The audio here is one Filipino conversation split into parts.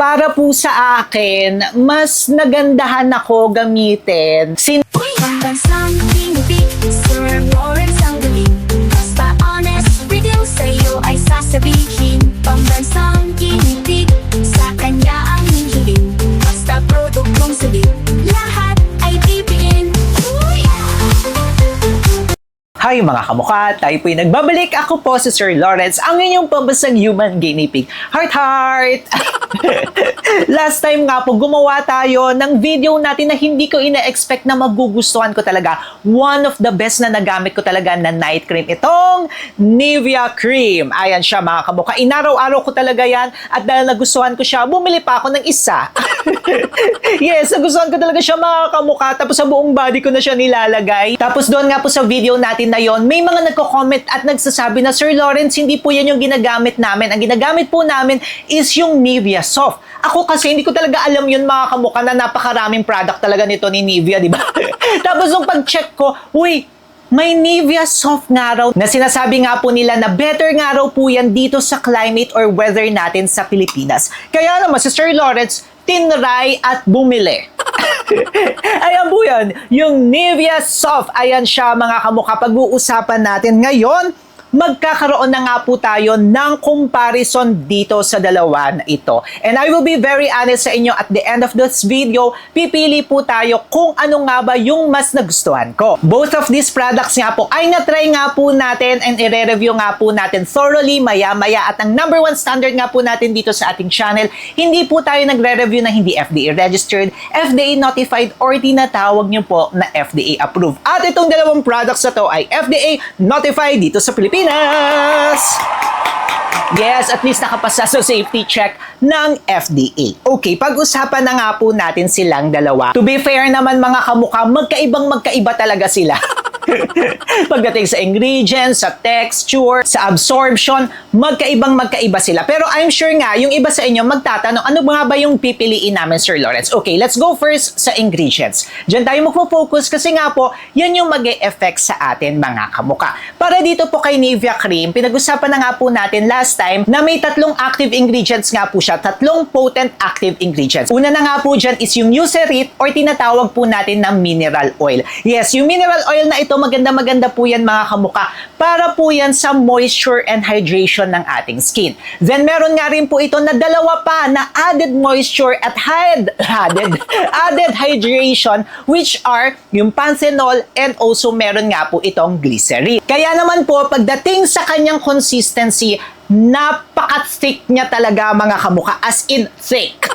para po sa akin, mas nagandahan ako gamitin. Pambansang tinupik, Sir Lawrence ang galing. Basta honest, real sa'yo ay sasabihin. Pambansang tinupik, sa kanya ang hihiling. Basta produktong sabi, lahat ay pipiliin. Hi mga kamukha, tayo po'y nagbabalik. Ako po si Sir Lawrence, ang inyong pambansang human guinea pig. Heart! Last time nga po, gumawa tayo ng video natin na hindi ko ina-expect na magugustuhan ko talaga. One of the best na nagamit ko talaga na night cream. Itong Nivea Cream. Ayan siya mga kamukha. Inaraw-araw ko talaga yan at dahil nagustuhan ko siya, bumili pa ako ng isa. Yes, nagustuhan ko talaga siya mga kamukha. Tapos sa buong body ko na siya nilalagay. Tapos doon nga po sa video natin na yon, may mga nagko-comment at nagsasabi na, Sir Lawrence, hindi po yan yung ginagamit namin. Ang ginagamit po namin is yung Nivea Soft. Ako kasi hindi ko talaga alam yun mga kamukha na napakaraming product talaga nito ni Nivea, di ba? Tapos nung pag-check ko, uy, may Nivea Soft nga raw na sinasabi nga po nila na better nga raw po yan dito sa climate or weather natin sa Pilipinas. Kaya naman si Sir Lawrence, tinry at bumili. Ayan po yan, yung Nivea Soft. Ayan siya mga kamukha. Pag-uusapan natin ngayon, magkakaroon na nga po tayo ng comparison dito sa dalawa na ito. And I will be very honest sa inyo, at the end of this video, pipili po tayo kung ano nga ba yung mas nagustuhan ko. Both of these products nga po ay na-try nga po natin and i-review nga po natin thoroughly maya-maya. At ang number one standard nga po natin dito sa ating channel, hindi po tayo nagre-review na hindi FDA registered, FDA notified, or tinatawag nyo po na FDA approved. At itong dalawang products na to ay FDA notified dito sa Pilipinas. Yes, at least nakapasa sa safety check ng FDA. Okay, pag-usapan na nga po natin silang dalawa. To be fair naman mga kamukha, magkaiba talaga sila. Pagdating sa ingredients, sa texture, sa absorption, magkaiba sila. Pero I'm sure nga, yung iba sa inyo magtatanong, ano nga ba yung pipiliin namin, Sir Lawrence? Okay, let's go first sa ingredients. Diyan tayo magpo-focus kasi nga po, yan yung mag-e-effect sa atin mga kamukha. Para dito po kay Nivea Cream, pinag-usapan na nga po natin last time na may tatlong active ingredients nga po siya, tatlong potent active ingredients. Una na nga po dyan is yung Eucerin or tinatawag po natin na mineral oil. Yes, yung mineral oil na ito, maganda po yan mga kamukha. Para po yan sa moisture and hydration ng ating skin. Then meron nga rin po ito na dalawa pa na added moisture at added hydration, which are yung panthenol and also meron nga po itong glycerin. Kaya naman po pagdating sa kanyang consistency, napaka-thick niya talaga mga kamukha, as in thick.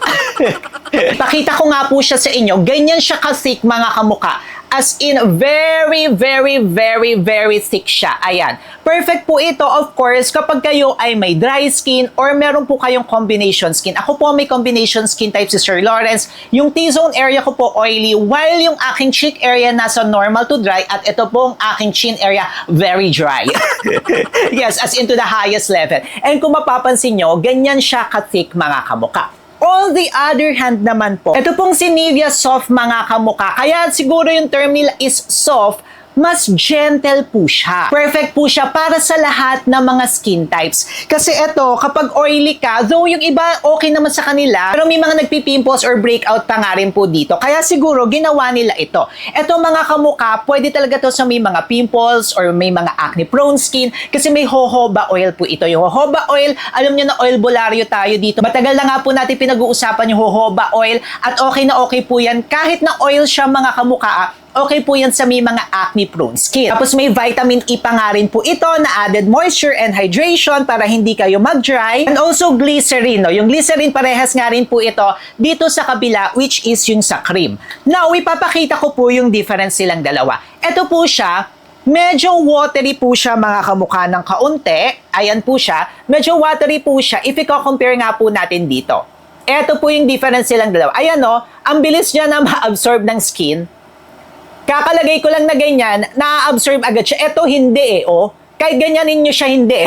Pakita ko nga po siya sa inyo, ganyan siya ka-thick mga kamukha. As in, very thick siya. Ayan. Perfect po ito, of course, kapag kayo ay may dry skin or meron po kayong combination skin. Ako po may combination skin type si Sir Lawrence. Yung T-zone area ko po oily, while yung aking cheek area nasa normal to dry, at ito po ang aking chin area very dry. Yes, as in to the highest level. And kung mapapansin nyo, ganyan siya ka-thick mga kamukha. On the other hand naman po, ito pong si Nivea Soft mga kamukha. Kaya siguro yung term nila is soft, mas gentle po siya. Perfect po siya para sa lahat ng mga skin types. Kasi ito, kapag oily ka, though yung iba okay naman sa kanila, pero may mga nagpipimples or breakout pa nga rin po dito. Kaya siguro ginawa nila ito. Ito mga kamukha, pwede talaga to sa may mga pimples or may mga acne prone skin kasi may jojoba oil po ito. Yung jojoba oil, alam nyo na oil bularyo tayo dito. Matagal na nga po natin pinag-uusapan yung jojoba oil at okay na okay po yan. Kahit na oil siya mga kamukha, okay po yan sa may mga acne-prone skin. Tapos may vitamin E pa nga rin po ito na added moisture and hydration para hindi kayo mag-dry. And also glycerin. No? Yung glycerin parehas nga rin po ito dito sa kabila, which is yung sa cream. Now, ipapakita ko po yung difference silang dalawa. Ito po siya, medyo watery po siya mga kamukha ng kaunti. Ayan po siya. Medyo watery po siya if i-compare nga po natin dito. Ito po yung difference silang dalawa. Ayan o, ang bilis niya na ma-absorb ng skin. Kakalagay ko lang na ganyan, na-absorb agad siya. Ito hindi oh. kahit ganyanin nyo siya, hindi.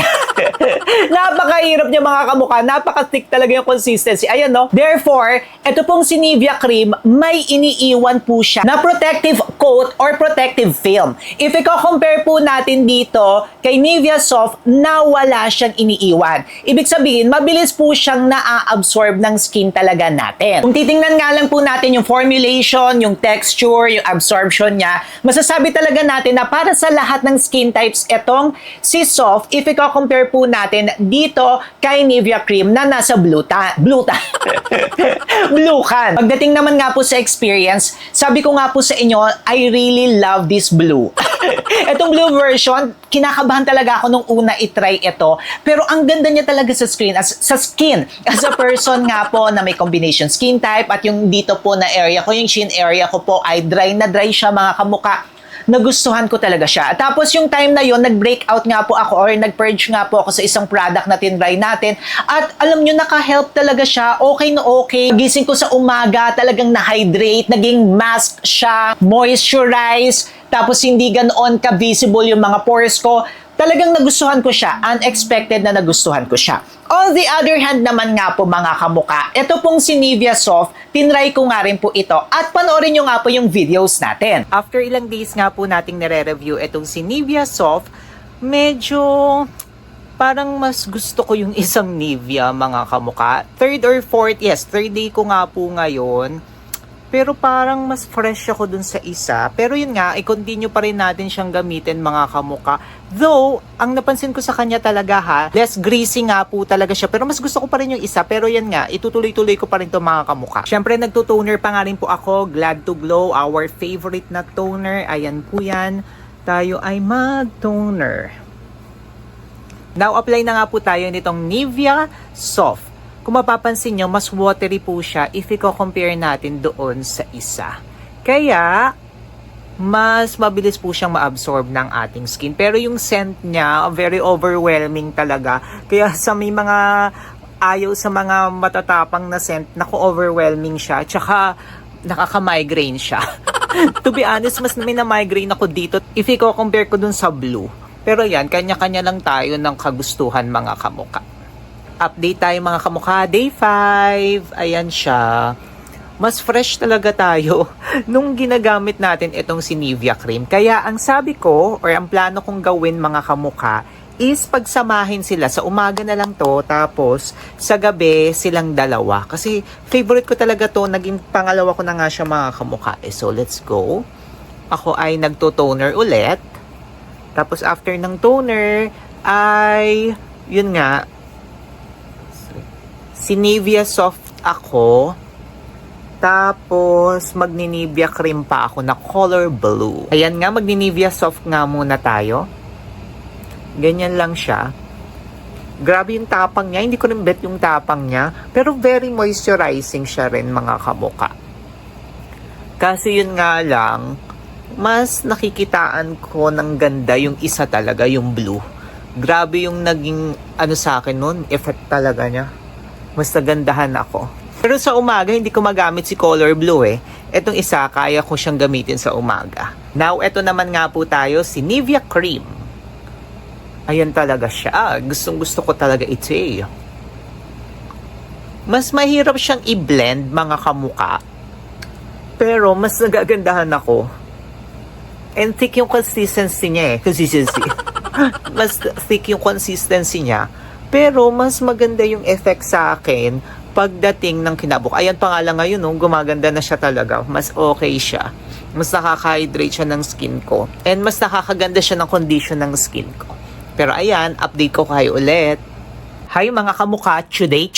Napakahirap niya mga kamukha. Napaka-thick talaga yung consistency. Ayan, no? Therefore, ito pong si Nivea Cream, may iniiwan po siya na protective coat or protective film. If i-compare po natin dito kay Nivea Soft na wala siyang iniiwan. Ibig sabihin, mabilis po siyang na-absorb ng skin talaga natin. Kung titingnan nga lang po natin yung formulation, yung texture, yung absorption niya, masasabi talaga natin na para sa lahat ng skin types, etong si Soft, if i-compare po natin dito kay Nivea Cream na nasa blue can. Pagdating naman nga po sa experience, sabi ko nga po sa inyo, I really love this blue. Etong blue version, kinakabahan talaga ako nung una itry ito. Pero ang ganda niya talaga sa skin. As a person nga po na may combination skin type at yung dito po na area ko, yung chin area ko po ay dry na dry siya mga kamukha. Nagustuhan ko talaga siya. At tapos yung time na yon nag-breakout nga po ako or nag-purge nga po ako sa isang product na tinry natin. At alam nyo, naka-help talaga siya. Okay na okay. Gising ko sa umaga, talagang na-hydrate, naging mask siya, moisturize, tapos hindi ganoon ka-visible yung mga pores ko. Talagang nagustuhan ko siya. Unexpected na nagustuhan ko siya. On the other hand naman nga po mga kamuka, ito pong si Nivea Soft, tinry ko nga rin po ito at panoorin nyo nga po yung videos natin. After ilang days nga po nating nire-review itong si Nivea Soft, medyo parang mas gusto ko yung isang Nivea mga kamuka. Third day ko nga po ngayon. Pero parang mas fresh ako dun sa isa. Pero yun nga, i-continue pa rin natin siyang gamitin mga kamuka. Though, ang napansin ko sa kanya talaga less greasy nga po talaga siya. Pero mas gusto ko pa rin yung isa. Pero yan nga, itutuloy-tuloy ko pa rin to mga kamuka. Siyempre, nagtutoner pa nga rin po ako. Glad to Glow, our favorite na toner. Ayan po yan. Tayo ay mag-toner. Now, apply na nga po tayo nitong Nivea Soft. Kung mapapansin nyo, mas watery po siya if i-compare natin doon sa isa. Kaya, mas mabilis po siyang ma-absorb ng ating skin. Pero yung scent niya, very overwhelming talaga. Kaya sa may mga ayaw sa mga matatapang na scent, overwhelming siya. Tsaka, nakaka-migraine siya. To be honest, mas may na-migraine ako dito if i-compare ko dun sa blue. Pero yan, kanya-kanya lang tayo ng kagustuhan mga kamuka. Update tayo mga kamukha. Day 5. Ayan siya. Mas fresh talaga tayo nung ginagamit natin itong si Nivea Cream. Kaya ang sabi ko, or ang plano kong gawin mga kamukha, is pagsamahin sila. Sa umaga na lang to, tapos sa gabi silang dalawa. Kasi favorite ko talaga to. Naging pangalawa ko na nga siya mga kamukha. So let's go. Ako ay nagto-toner ulit. Tapos after ng toner, ay yun nga, si Nivea Soft ako. Tapos, magni-Nivea Cream pa ako na color blue. Ayan nga, magni-Nivea Soft nga muna tayo. Ganyan lang siya. Grabe yung tapang niya. Hindi ko rin bet yung tapang niya. Pero very moisturizing siya rin mga kamuka. Kasi yun nga lang, mas nakikitaan ko ng ganda yung isa talaga, yung blue. Grabe yung naging sa akin nun, effect talaga niya. Mas nagandahan ako. Pero sa umaga, hindi ko magamit si color blue eh. Etong isa, kaya ko siyang gamitin sa umaga. Now, eto naman nga po tayo, si Nivea Cream. Ayan talaga siya. Gustong gusto ko talaga ito eh. Mas mahirap siyang i-blend mga kamuka. Pero mas nagagandahan ako. And thick yung consistency niya eh. Mas thick yung consistency niya. Pero mas maganda yung effect sa akin pagdating ng kinabuk. Ayan pa nga lang ngayon, gumaganda na siya talaga. Mas okay siya. Mas nakaka-hydrate siya ng skin ko. And mas nakakaganda siya ng condition ng skin ko. Pero ayan, update ko kayo ulit. Hi mga kamukha, today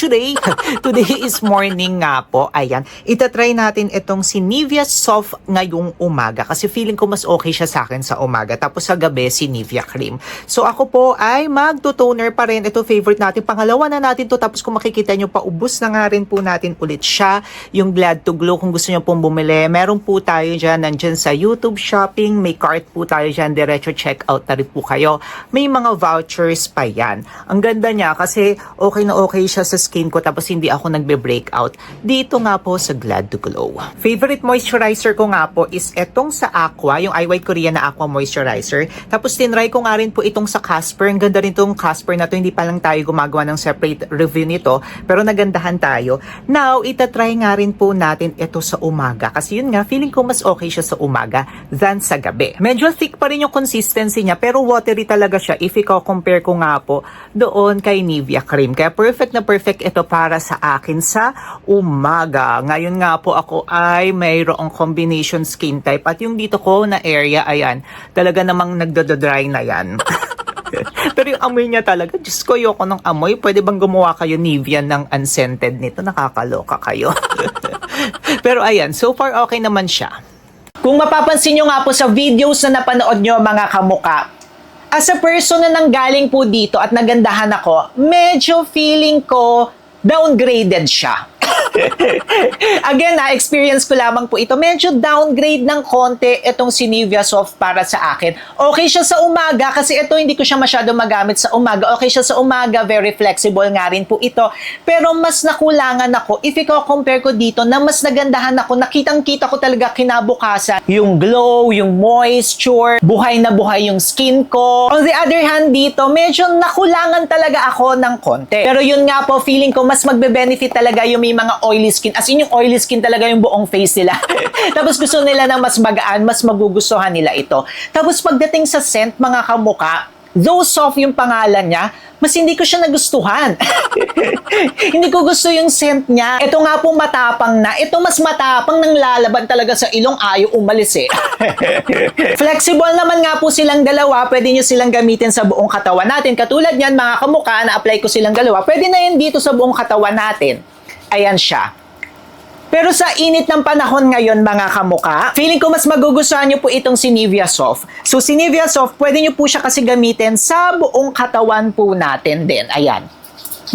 is morning nga po. Ayan, itatry natin itong si Nivea Soft ngayong umaga kasi feeling ko mas okay siya sa akin sa umaga. Tapos sa gabi si Nivea Cream. So ako po ay magto-toner pa rin. Ito favorite natin. Pangalawa na natin to. Tapos kung makikita nyo, paubos na nga rin po natin ulit siya. Yung Glad to Glow kung gusto nyo pong bumili. Meron po tayo dyan. Nandyan sa YouTube Shopping. May cart po tayo dyan. Diretso check out na rin po kayo. May mga vouchers pa yan. Ang ganda niya kasi kasi okay na okay siya sa skin ko tapos hindi ako nagbe-breakout. Dito nga po sa Glad to Glow. Favorite moisturizer ko nga po is etong sa Aqua, yung I White Korea na Aqua Moisturizer. Tapos tinry ko nga rin po itong sa Casper. Ang ganda rin itong Casper na to. Hindi pa lang tayo gumagawa ng separate review nito. Pero nagandahan tayo. Now, itatry nga rin po natin ito sa umaga. Kasi yun nga, feeling ko mas okay siya sa umaga than sa gabi. Medyo thick pa rin yung consistency niya pero watery talaga siya if i-compare ko nga po doon kay Nivea Cream. Kaya perfect na perfect ito para sa akin sa umaga. Ngayon nga po ako ay mayroong combination skin type at yung dito ko na area, ayan, talaga namang nagdododry na yan. Pero yung amoy niya talaga, Diyos ko, yoko ng amoy. Pwede bang gumawa kayo Nivea ng unscented nito? Nakakaloka kayo. Pero ayan, so far okay naman siya. Kung mapapansin nyo nga po sa videos na napanood nyo mga kamuka, as a person na nanggaling po dito at nagandahan ako, medyo feeling ko downgraded siya. Again, experience ko lamang po ito. Medyo downgrade ng konti itong si Nivea Soft para sa akin. Okay siya sa umaga kasi ito hindi ko siya masyado magamit sa umaga. Okay siya sa umaga, very flexible nga rin po ito. Pero mas nakulangan ako if i-compare ko dito na mas nagandahan ako. Nakitang-kita ko talaga kinabukasan. Yung glow, yung moisture, buhay na buhay yung skin ko. On the other hand dito, medyo nakulangan talaga ako ng konti. Pero yun nga po, feeling ko mas magbe-benefit talaga yung may mga oily skin. As in, yung oily skin talaga yung buong face nila. Tapos gusto nila ng mas magaan, mas magugustuhan nila ito. Tapos pagdating sa scent, mga kamuka, though soft yung pangalan niya, mas hindi ko siya nagustuhan. Hindi ko gusto yung scent niya. Ito nga po matapang na. Ito mas matapang nang lalaban talaga sa ilong, ayaw umalis eh. Flexible naman nga po silang dalawa. Pwede nyo silang gamitin sa buong katawan natin. Katulad niyan mga kamuka, na-apply ko silang dalawa. Pwede na yun dito sa buong katawan natin. Ayan siya. Pero sa init ng panahon ngayon mga kamuka, feeling ko mas magugustuhan nyo po itong si Nivea Soft. So si Nivea Soft, pwede nyo po siya kasi gamitin sa buong katawan po natin din. Ayan.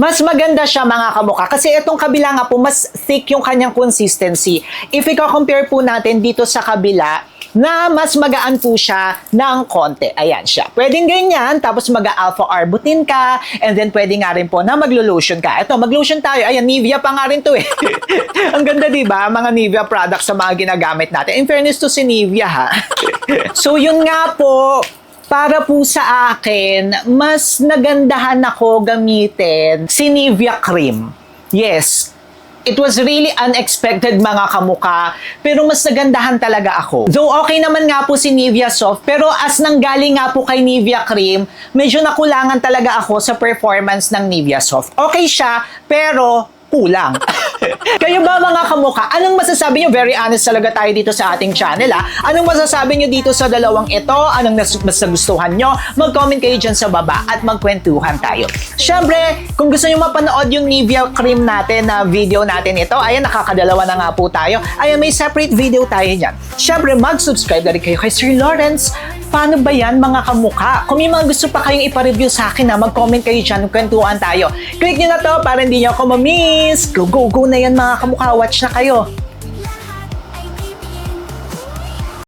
Mas maganda siya mga kamuka kasi itong kabila nga po mas thick yung kanyang consistency. If i-compare po natin dito sa kabila, na mas magaan po siya ng konti. Ayan siya. Pwedeng ganyan, tapos mag-alpha arbutin ka, and then pwede nga rin po na maglo-lotion ka. Ito, mag-lotion tayo. Ayan, Nivea pa nga rin to eh. Ang ganda diba? Mga Nivea products sa mga ginagamit natin. In fairness to si Nivea ha. So yun nga po, para po sa akin, mas nagandahan ako gamitin si Nivea Cream. Yes, it was really unexpected mga kamuka, pero mas nagandahan talaga ako. Though okay naman nga po si Nivea Soft, pero as nanggaling nga po kay Nivea Cream, medyo nakulangan talaga ako sa performance ng Nivea Soft. Okay siya, pero kulang. Kayo ba mga kamuka, anong masasabi nyo? Very honest talaga tayo dito sa ating channel ha. Anong masasabi nyo dito sa dalawang ito? Anong mas nagustuhan nyo? Mag-comment kayo dyan sa baba at magkwentuhan tayo. Siyempre, kung gusto nyo mapanood yung Nivea Cream natin na video natin ito, ayan, nakakadalawa na nga po tayo. Ayan, may separate video tayo dyan. Siyempre, mag-subscribe na rin kayo kay Sir Lawrence. Paano ba yan mga kamuka? Kung may mga gusto pa kayong ipa-review sa akin na mag-comment kayo dyan, kwentuhan tayo. Click nyo na to para hindi nyo ako ma-miss. Go, go, go na yan mga kamuka. Watch na kayo.